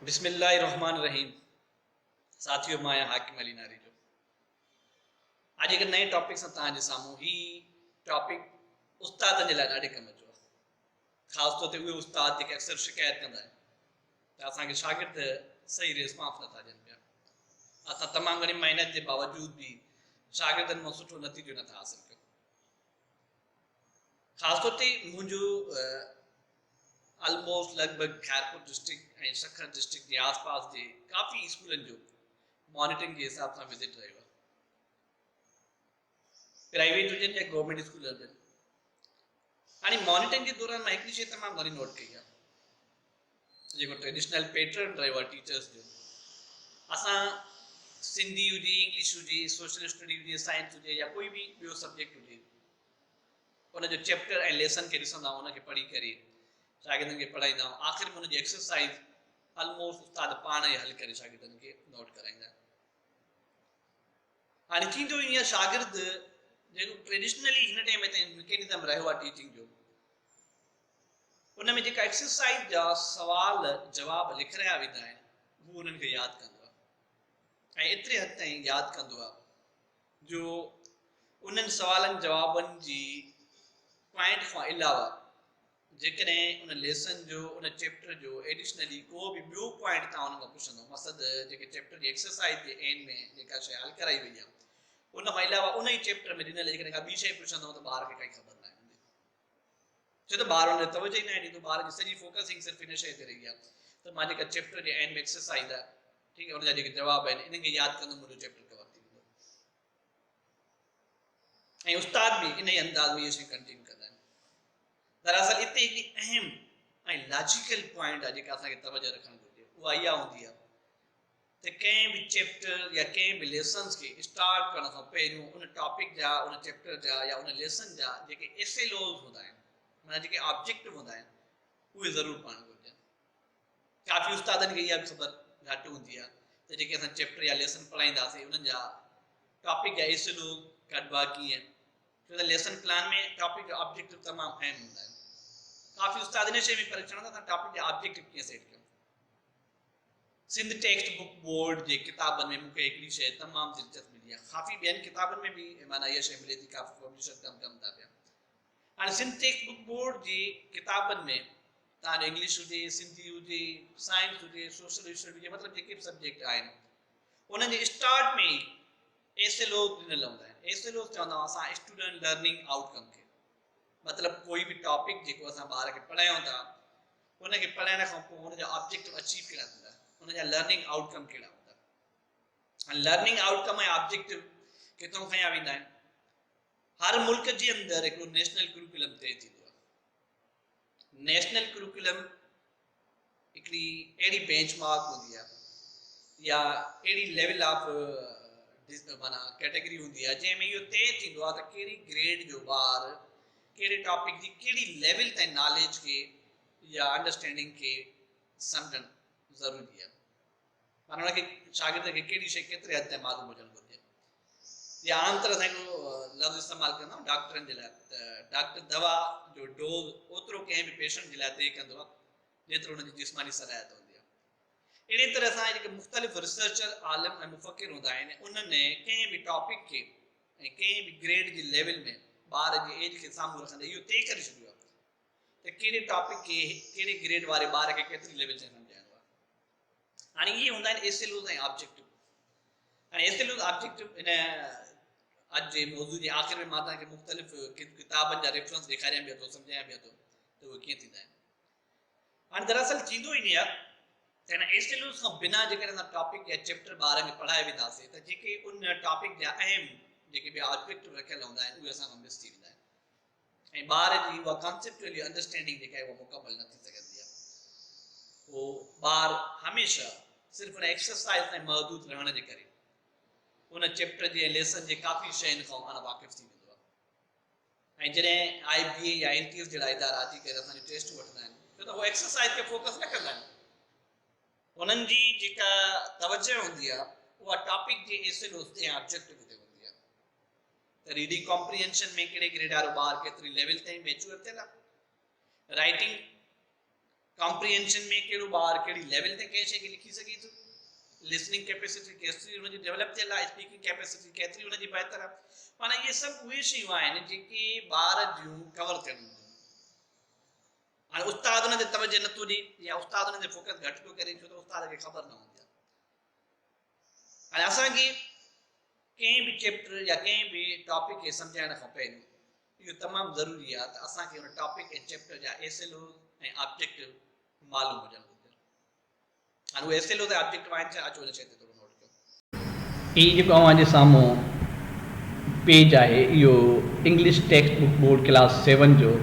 बिस्मिल्लाहिर्रहमानिर्रहीम। साथियों, मां आहियां हाकिम अली नारी जो। अॼु हिकु नए टॉपिक सां तव्हांजे साम्हूं ही टॉपिक उस्तादनि जे लाइ ॾाढे कम जो आहे। ख़ासि तौर ते उहे उस्ताद जेके अक्सर शिकायत कंदा आहिनि त असांखे शागिर्द सही रिस्पॉन्स नथा ॾियनि पिया। असां तमामु घणी महिनत जे बावजूद बि शागिर्दनि मां सुठो नतीजो नथा हासिल कयूं। ख़ासि तौर ते मुंहिंजो ऑलमोस्ट लॻभॻि खैरपुर डिस्ट्रिक्ट ऐं सखर डिस्ट्रिक्ट जे आसपास जे काफ़ी स्कूलनि जो मॉनिटरिंग के हिसाब सां विज़िट रहियो आहे, प्राइवेट हुजनि या गवर्नमेंट स्कूल हुजनि। हाणे मॉनिटरिंग जे दौरान मां हिकिड़ी शइ तमामु घणी नोट कई आहे, जेको ट्रेडिशनल पैटर्न रहियो आहे टीचर्स जो। असां सिंधी हुजे, इंग्लिश हुजे, सोशल स्टडी हुजे, साइंस हुजे या कोई बि ॿियो सब्जेक्ट हुजे, उनजो चैप्टर ऐं लेसन खे ॾिसंदा आहियूं, उनखे पढ़ी करे शागिर्दनि खे पढ़ाईंदा आहियूं। आख़िर में हुनजी एक्सरसाइज ऑलमोस्ट उस्ताद पाण ई हल करे शागिर्दनि खे नोट कराईंदा आहिनि। हाणे थींदो ईअं, शागिर्द जेको ट्रेडिशनली हिन टाइम ताईं मैकेनिज़म रहियो आहे टीचिंग जो, उन में जेका एक्सरसाइज जा सवाल जवाब लिखाया वेंदा आहिनि, हू उन्हनि खे यादि कंदो आहे ऐं एतिरे हद ताईं यादि कंदो आहे जो उन्हनि सवालनि जवाबनि जी पॉइंट खां अलावा जेकॾहिं उन लेसन जो, उन चैप्टर जो एडिशनली को बि ॿियो पॉइंट तव्हां उन खां पुछंदो, मक़सदु जेके चैप्टर जी एक्सरसाइज जे एंड में जेका शइ हल कराई वई आहे, उन खां अलावा उन ई चैप्टर में ॾिनल जेकॾहिं का ॿी शइ पुछंदो त ॿार खे काई ख़बर न हूंदी, छो त ॿार हुन तवजो ई न ॾींदो। ॿार जी सॼी फोकसिंग सिर्फ़ु इन शइ ते रही आहे त मां जेका चैप्टर जे एंड में एक्सरसाइज आहे, ठीकु आहे, उनजा जेके जवाब आहिनि, इन्हनि खे यादि कंदो, मुंहिंजो चैप्टर कवर थी वेंदो। ऐं उस्ताद बि इन ई अंदाज़ में इहे शइ कंटिन्यू कंदा आहिनि। दरअसल हिते हिकिड़ी अहम ऐं लॉजिकल पॉइंट आहे जेका असांखे तवजो रखणु घुरिजे, उहा इहा हूंदी आहे त कंहिं बि चैप्टर या कंहिं बि लेसन्स खे स्टार्ट करण खां पहिरियों उन टॉपिक जा, उन चैप्टर जा या उन लेसन जा जेके एसेलोज हूंदा आहिनि, माना जेके ऑब्जेक्टिव हूंदा आहिनि, उहे ज़रूरु पढ़णु घुरिजनि। काफ़ी उस्तादनि खे इहा बि ख़बर घटि हूंदी आहे त जेके असां चैप्टर या लेसन पढ़ाईंदासीं, उन्हनि जा टॉपिक जा एसेलोज कढिबा कीअं, छो त लेसन प्लान में टॉपिक जा ऑब्जेक्टिव तमामु अहम हूंदा आहिनि। काफ़ी उस्ताद इन शइ में परेशान था टॉपिक जा ऑब्जेक्टिव कीअं सेट कयूं। सिंध टेक्स्ट बुक बोर्ड जे किताबनि में मूंखे हिकिड़ी शइ तमामु दिलचस्प मिली आहे। काफ़ी ॿियनि किताबनि में बि माना इहा शइ मिले थी, काफ़ी पब्लिशर कमु था पिया। हाणे सिंध टेक्स्ट बुक बोर्ड जी किताबनि में तव्हांजो इंग्लिश हुजे, सिंधी हुजे, साइंस हुजे, सोशल स्टडी हुजे, मतिलबु जेके बि सब्जेक्ट आहिनि, उन्हनि जे स्टार्ट में ई एसेलोज ॾिनल हूंदा आहिनि। एसेलोज चवंदा आहियूं असां स्टूडेंट लर्निंग आउटकम खे, मतिलबु कोई बि टॉपिक जेको असां ॿार खे पढ़ायूं था, उनखे पढ़ाइण खां पोइ उनजा ऑब्जेक्टिव अचीव कहिड़ा थींदा, उनजा लर्निंग आउटकम कहिड़ा हूंदा। लर्निंग आउटकम ऐं ऑब्जेक्टिव किथां खयां वेंदा आहिनि? हर मुल्क जे अंदरि हिकिड़ो नेशनल करिकुलम तय थींदो आहे। नेशनल करिकुलम हिकिड़ी अहिड़ी बेंचमार्क हूंदी आहे या अहिड़ी लेवल ऑफ माना कैटेगरी हूंदी आहे जंहिंमें इहो तय थींदो आहे त कहिड़ी ग्रेड जो ॿार कहिड़े टॉपिक जी कहिड़ी लेवल ताईं नॉलेज खे या अंडरस्टैंडिंग खे सम्झणु ज़रूरी आहे। माना हुनखे शागिर्द खे कहिड़ी शइ केतिरे हद ताईं मालूम हुजणु घुरिजे। या आम तरह सां हिकिड़ो लफ़्ज़ इस्तेमालु कंदा आहियूं डॉक्टरनि जे लाइ, त डॉक्टर दवा जो डोज़ ओतिरो कंहिं बि पेशेंट जे लाइ तय कंदो आहे जेतिरो हुनजी जिस्मानी सलाहियत हूंदी आहे। अहिड़ी तरह सां जेके मुख़्तलिफ़ रिसर्चर, आलिम ऐं मुफ़क्किर हूंदा आहिनि, उन्हनि कंहिं बि टॉपिक खे ऐं कंहिं बि ग्रेड जी लेवल में ॿार जी एज खे साम्हूं रखंदे इहो तय करे छॾियो आहे त कहिड़े टॉपिक खे कहिड़े ग्रेड वारे ॿार खे केतिरी लेवल ते सम्झाइणो आहे। हाणे इहे हूंदा आहिनि एसेलोज ऐं ऑब्जेक्टिव। हाणे एसेलोज ऑब्जेक्टिव इन अॼु जे मौज़ू जे आख़िर में मां तव्हांखे मुख़्तलिफ़ किताबनि जा रेफरेंस ॾेखारियां बि थो, सम्झायां बि थो त उहे कीअं थींदा आहिनि। हाणे दरअसल थींदो ई आहे त हिन एसेलोज खां बिना जेकॾहिं असां टॉपिक या चैप्टर ॿार खे पढ़ाए वेंदासीं त जेके उन टॉपिक जा अहम जेके ॿिया ऑब्जेक्टिव रखियल हूंदा आहिनि, उहे असां खां मिस थी वेंदा आहिनि ऐं ॿार जी उहा कॉन्सेप्चुअली अंडरस्टैंडिंग जेका आहे उहा मुकमल न थी सघंदी आहे। पोइ ॿार हमेशह सिर्फ़ु हुन एक्सरसाइज़ ताईं महदूद रहण जे करे उन चैप्टर जे लेसन जे काफ़ी शयुनि खां अनवाक़िफ़ थी वेंदो आहे। ऐं जॾहिं IBA या LTS जहिड़ा इदारा अची करे असांजी टेस्ट वठंदा आहिनि, छो त उहे एक्सरसाइज़ खे फोकस न कंदा आहिनि। उन्हनि जी जेका तवजो हूंदी आहे उहा टॉपिक जे एसेलोज ते ऐं ऑब्जेक्टिव ते हूंदी आहे। त रीडिंग कॉम्प्रिहेंशन में कहिड़े ग्रेड वारो ॿार केतिरी लेवल ताईं मैच्योर थियल आहे, राइटिंग कॉम्प्रिहेंशन में कहिड़ो ॿार कहिड़ी लेवल ते कंहिं शइ खे लिखी सघे थो, लिसनिंग कैपेसिटी केतिरी हुनजी डेवलप थियल आहे, स्पीकिंग कैपेसिटी केतिरी हुनजी बहितर आहे। माना इहे सभु उहे शयूं आहिनि जेके ॿार जूं कवर थियणु घुरिजनि। हाणे उस्ताद हुन ते तवजो नथो ॾे या उस्ताद हुन ते फोकस घटि थो करे, छो त उस्ताद खे ख़बर न हूंदी आहे। हाणे असांखे कंहिं बि चैप्टर या कंहिं बि टॉपिक खे सम्झाइण खां पहिरियों इहो तमामु ज़रूरी आहे त असांखे हुन टॉपिक ऐं चैप्टर जा एसएलओ ऐं ऑब्जेक्टिव मालूम हुजणु घुरिजनि। हाणे उहे एसएलओ ऐं ऑब्जेक्टिव आहिनि छा, अचो हिन शइ ते थोरो नोट कयो। ई जेको अव्हांजे साम्हूं पेज आहे इहो English text book board class 7 जो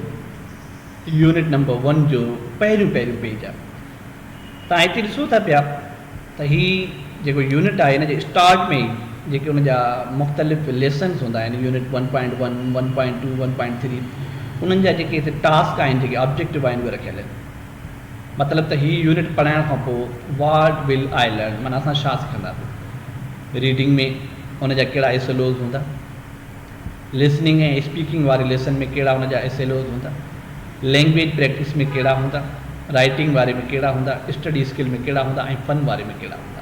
यूनिट नंबर 1 जो पहिरियों पेज आहे। तव्हां हिते ॾिसो था पिया त हीउ जेको यूनिट आहे हिन जे स्टार्ट में ई जेके हुन जा मुख़्तलिफ़ लेसन्स हूंदा आहिनि, यूनिट 1.1, 1.2, 1.3, उन्हनि जा जेके हिते टास्क आहिनि, जेके ऑब्जेक्टिव आहिनि उहे रखियल आहिनि। मतिलबु त हीअ यूनिट पढ़ाइण खां पोइ व्हाट विल आई लर्न, माना असां छा सिखंदासीं। रीडिंग में हुन जा कहिड़ा एसएलओज़ हूंदा, लिसनिंग ऐं स्पीकिंग वारे लेसन में कहिड़ा हुन जा एसएलओज़ हूंदा, लैंग्वेज प्रैक्टिस में कहिड़ा हूंदा, राइटिंग वारे में कहिड़ा हूंदा, स्टडी स्किल में कहिड़ा हूंदा ऐं फन वारे में कहिड़ा हूंदा।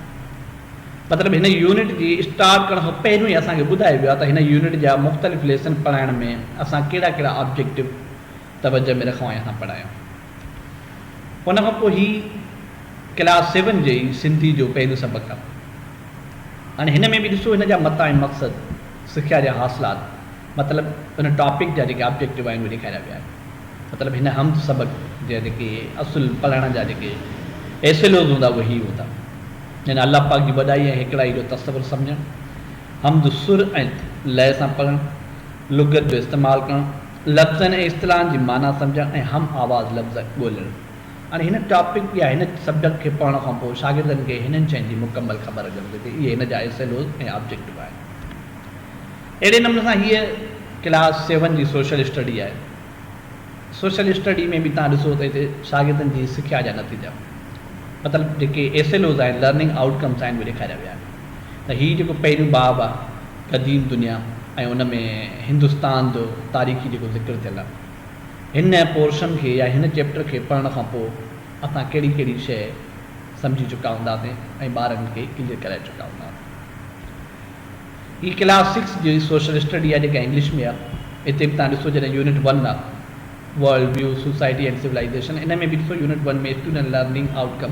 मतिलबु हिन यूनिट जी स्टार्ट करण खां पहिरियों ई असांखे ॿुधायो वियो आहे त हिन यूनिट जा मुख़्तलिफ़ लेसन पढ़ाइण में असां कहिड़ा कहिड़ा ऑब्जेक्टिव तवजो में रखूं ऐं असां पढ़ायूं। उन खां पोइ हीउ क्लास 7 जे सिंधी जो पहिरियों सबक़ु आहे। हाणे हिन में बि ॾिसो हिन जा मता ऐं मक़सद, सिख्या जा हासिलात, मतिलबु हुन टॉपिक जा जेके ऑब्जेक्टिव आहिनि उहे ॾेखारिया विया आहिनि। मतिलबु हिन हमद सबक़ जा जेके असुल पढ़ण जा जेके एसएलओज़ हूंदा उहे हीअ हूंदा। यानी अल्लाह पाक जी वॾाई ऐं हिकिड़ाई जो तसवुरु सम्झणु, हमद सुर ऐं लय सां पढ़णु, लुगत जो इस्तेमालु करणु, लफ़्ज़नि ऐं इस्तिलाहनि जी माना सम्झणु ऐं हम आवाज़ लफ़्ज़ ॻोल्हणु। हाणे हिन टॉपिक या हिन सब्जेक्ट खे पढ़ण खां पोइ शागिर्दनि खे हिननि शयुनि जी मुकमल ख़बर हुजणु घुरिजे। इहे हिन जा एसएलओज़ ऐं ऑब्जेक्टिव आहिनि। अहिड़े नमूने सां हीअ क्लास 7 जी सोशल स्टडी आहे। सोशल स्टडी में बि तव्हां ॾिसो त हिते शागिर्दनि जी सिख्या जा नतीजा, मतिलबु जेके एसएलओज़ आहिनि, लर्निंग आउटकम्स आहिनि, उहे ॾेखारिया विया आहिनि। त हीअ जेको पहिरियों बाब आहे, क़दीम दुनिया, ऐं उन में हिंदुस्तान जो तारीख़ी जेको ज़िक्र थियल आहे, हिन पोर्शन खे या हिन चैप्टर खे पढ़ण खां पोइ असां कहिड़ी कहिड़ी शइ सम्झी चुका हूंदासीं ऐं ॿारनि खे क्लियर कराए चुका हूंदासीं। हीअ क्लास 6 जी सोशल स्टडी आहे जेका इंग्लिश में आहे। हिते बि तव्हां ॾिसो जॾहिं यूनिट 1 आहे, world view, society and civilisation, इन में बि ॾिसो यूनिट 1 में स्टूडेंट लर्निंग आउटकम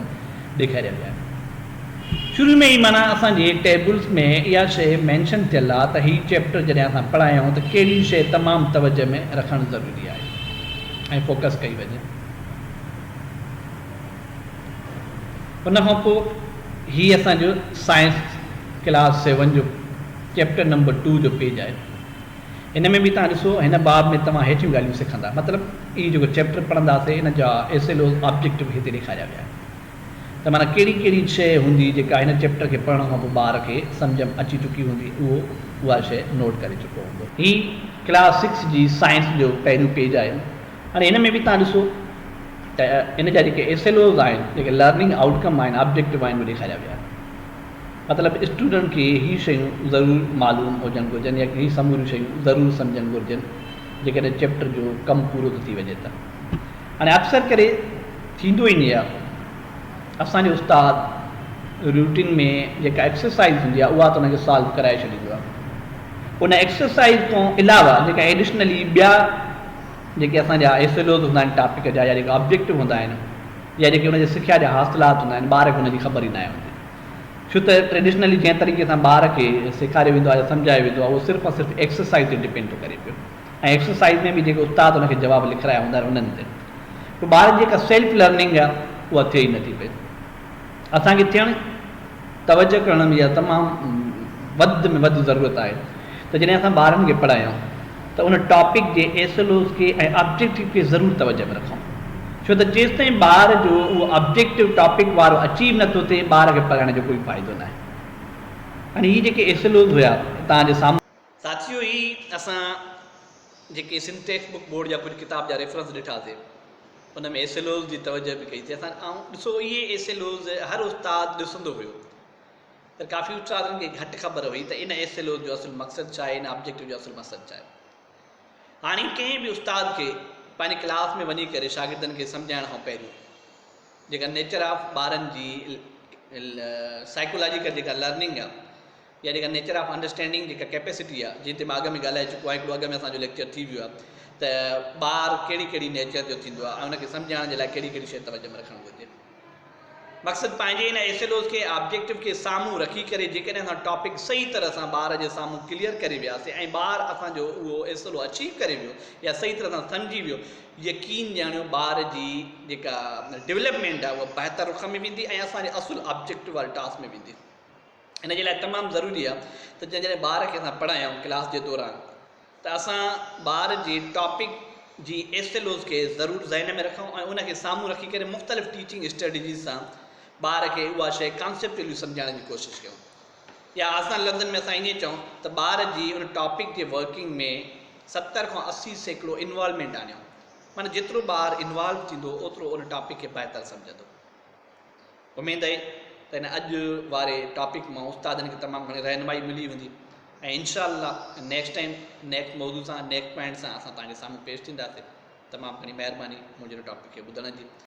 ॾेखारिया विया आहिनि। शुरू में ई माना असांजे टेबल्स में इहा शइ मैंशन थियल आहे त हीअ चैप्टर जॾहिं असां पढ़ायूं त कहिड़ी शइ तमामु तवजो में रखणु ज़रूरी आहे ऐं फोकस कई वञे। उन खां पोइ हीअ असांजो साइंस क्लास 7 जो चैप्टर नंबर 2 जो पेज आहे। हिन में बि तव्हां ॾिसो हिन बाब में तव्हां हेठियूं ॻाल्हियूं सिखंदा, मतिलबु इहो जेको चैप्टर पढ़ंदासीं हिन जा एसएलओ ऑब्जेक्टिव हिते ॾेखारिया विया आहिनि। त माना कहिड़ी कहिड़ी शइ हूंदी जेका हिन चैप्टर खे पढ़ण खां पोइ ॿार खे सम्झ में अची चुकी हूंदी, उहा शइ नोट करे चुको हूंदो। हीअ क्लास 6 जी साइंस जो पहिरियों पेज आहे। हाणे हिन में बि तव्हां ॾिसो त इन जा जेके एसएलओज़ आहिनि, जेके लर्निंग आउटकम आहिनि, ऑब्जेक्टिव आहिनि, उहे ॾेखारिया विया आहिनि। मतिलबु स्टूडेंट खे हीअ शयूं ज़रूरु मालूम हुजणु घुरिजनि या हीअ समूरियूं शयूं ज़रूरु सम्झणु घुरिजनि जेकॾहिं चैप्टर जो कमु पूरो थो थी वञे त। हाणे अक्सर करे थींदो ई न आहे, असांजो उस्ताद रूटीन में जेका एक्सरसाइज़ हूंदी आहे उहा त हुनखे सॉल्व कराए छॾींदो आहे। उन एक्सरसाइज़ खां अलावा जेका एडिशनली ॿिया जेके असांजा एसएलओज़ हूंदा आहिनि टॉपिक जा, या जेके ऑब्जेक्टिव हूंदा आहिनि, या जेके हुनजे सिख्या जा हासिलात हूंदा आहिनि, ॿार खे हुनजी ख़बर ई न आहे हूंदी। छो त ट्रेडिशनली जंहिं तरीक़े सां ॿार खे सेखारियो वेंदो आहे, सम्झायो वेंदो आहे, उहो सिर्फ़ु सिर्फ़ु एक्सरसाइज़ ते डिपेंड थो करे पियो। ऐं एक्सरसाइज़ में बि जेके उस्ताद हुनखे जवाब लिखाया हूंदा आहिनि उन्हनि ते, पोइ ॿार जी जेका सेल्फ लर्निंग आहे उहा थिए ई नथी पई। असांखे थियणु तवजो करण में इहा तमामु वधि में वधि ज़रूरत आहे त जॾहिं असां ॿारनि खे पढ़ायूं त उन टॉपिक जे एसएलओज़ खे ऐं ऑब्जेक्टिव खे ज़रूरु तवजो में रखूं। छो त जेसि ताईं ॿार जो उहो ऑब्जेक्टिव टॉपिक वारो अचीव नथो थिए, ॿार खे पढ़ाइण जो कोई फ़ाइदो न आहे। हाणे हीअ जेके एसएलओज़ हुया तव्हांजे साम्हूं, साथियो, ही असां जेके सिंध टेक्स्ट बुक बोर्ड जा कुझु किताब जा रेफरेंस ॾिठासीं, उन में एसएलओज़ जी तवजो बि कई थी असां। ऐं ॾिसो इहे एसएलओज़ हर उस्ताद ॾिसंदो हुयो त काफ़ी उस्तादनि खे घटि ख़बर हुई त इन एसएलओ जो असुलु मक़सदु छा आहे, इन ऑब्जेक्टिव जो असुलु मक़सदु छा आहे। हाणे कंहिं बि उस्ताद खे पंहिंजी क्लास में वञी करे शागिर्दनि खे सम्झाइण खां पहिरियों जेका नेचर ऑफ ॿारनि जी साइकोलॉजिकल जेका लर्निंग आहे या जेका नेचर ऑफ अंडरस्टैंडिंग जेका कैपेसिटी आहे जीअं त मां अॻ में ॻाल्हाए चुको आहियां, हिकिड़ो अॻ में असांजो लेक्चर थी वियो आहे त ॿारु कहिड़ी कहिड़ी नेचर जो थींदो आहे ऐं उनखे सम्झाइण जे लाइ कहिड़ी कहिड़ी शइ तवजो में रखणु घुरिजे। मक़सदु पंहिंजे हिन एसएलओस खे ऑब्जेक्टिव खे साम्हूं रखी करे जेकॾहिं असां टॉपिक सही तरह सां ॿार जे साम्हूं क्लियर करे वियासीं ऐं ॿारु असांजो उहो एसएलओ अचीव करे वियो या सही तरह सां सम्झी वियो, यकीन ॼाणियो ॿार जी जेका डेवलपमेंट आहे उहा बहितर रुख में वेंदी ऐं असांजे असुलु ऑब्जेक्टिव वारे टास्क में वेंदी। इन जे लाइ तमामु ज़रूरी आहे त जॾहिं ॿार खे असां पढ़ायूं क्लास जे दौरान त असां ॿार जी टॉपिक जी एसएलओस खे ज़रूरु ज़हन में रखूं ऐं उनखे साम्हूं रखी करे मुख़्तलिफ़ टीचिंग स्ट्रेटजीज़ सां ॿार खे उहा शइ कॉन्सेप्चुअली सम्झाइण जी कोशिशि कयूं। या आसान लफ़्ज़नि में असां ईअं चऊं त ॿार जी उन टॉपिक जे वर्किंग में 70 खां 80% इन्वॉल्वमेंट आणियूं। माना जेतिरो ॿारु इन्वॉल्व थींदो ओतिरो उन टॉपिक खे बहितर सम्झंदो। उमेदु आहे त हिन अॼु वारे टॉपिक मां उस्तादनि खे तमामु घणी रहनुमाई मिली हूंदी ऐं इंशाअल्लाह नेक्स्ट टाइम नेक्स्ट मौज़ू सां नेक्स्ट पॉइंट सां असां तव्हांजे साम्हूं पेश थींदासीं। तमामु घणी महिरबानी मुंहिंजे टॉपिक खे ॿुधण जी।